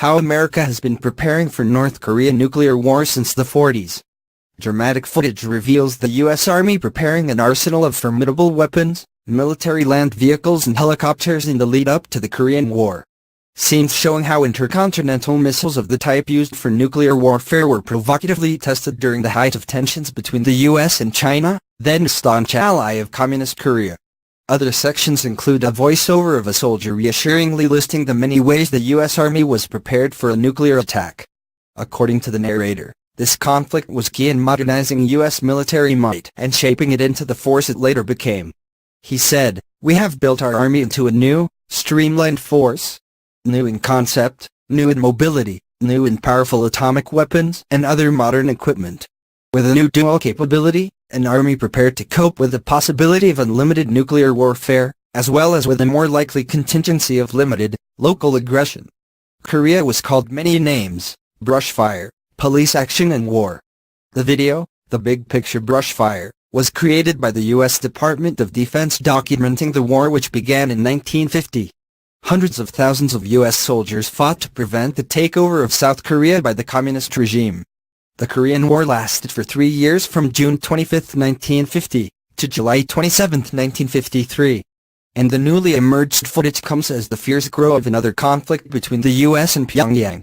How America has been preparing for North Korean nuclear war since the 40s. Dramatic footage reveals the U.S. Army preparing an arsenal of formidable weapons, military land vehicles and helicopters in the lead-up to the Korean War. Scenes showing how intercontinental missiles of the type used for nuclear warfare were provocatively tested during the height of tensions between the U.S. and China, then a staunch ally of Communist Korea. Other sections include a voiceover of a soldier reassuringly listing the many ways the U.S. Army was prepared for a nuclear attack. According to the narrator, this conflict was key in modernizing U.S. military might and shaping it into the force it later became. He said, "We have built our army into a new, streamlined force. New in concept, new in mobility, new in powerful atomic weapons and other modern equipment. With a new dual capability, an army prepared to cope with the possibility of unlimited nuclear warfare, as well as with a more likely contingency of limited, local aggression." Korea was called many names: brushfire, police action and war. The video, The Big Picture Brushfire, was created by the U.S. Department of Defense documenting the war which began in 1950. Hundreds of thousands of U.S. soldiers fought to prevent the takeover of South Korea by the communist regime. The Korean War lasted for 3 years from June 25, 1950, to July 27, 1953. And the newly emerged footage comes as the fears grow of another conflict between the U.S. and Pyongyang.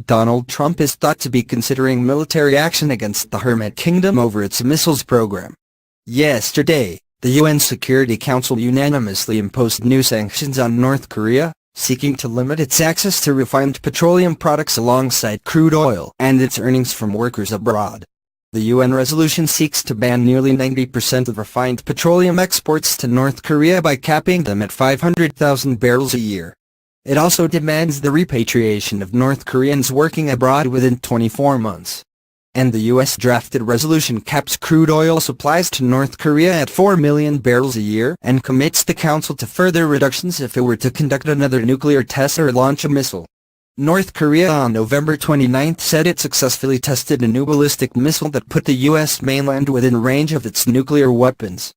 Donald Trump is thought to be considering military action against the Hermit Kingdom over its missiles program. Yesterday, the UN Security Council unanimously imposed new sanctions on North Korea, seeking to limit its access to refined petroleum products alongside crude oil and its earnings from workers abroad. The UN resolution seeks to ban nearly 90% of refined petroleum exports to North Korea by capping them at 500,000 barrels a year. It also demands the repatriation of North Koreans working abroad within 24 months. And the U.S.-drafted resolution caps crude oil supplies to North Korea at 4 million barrels a year and commits the Council to further reductions if it were to conduct another nuclear test or launch a missile. North Korea on November 29 said it successfully tested a new ballistic missile that put the U.S. mainland within range of its nuclear weapons.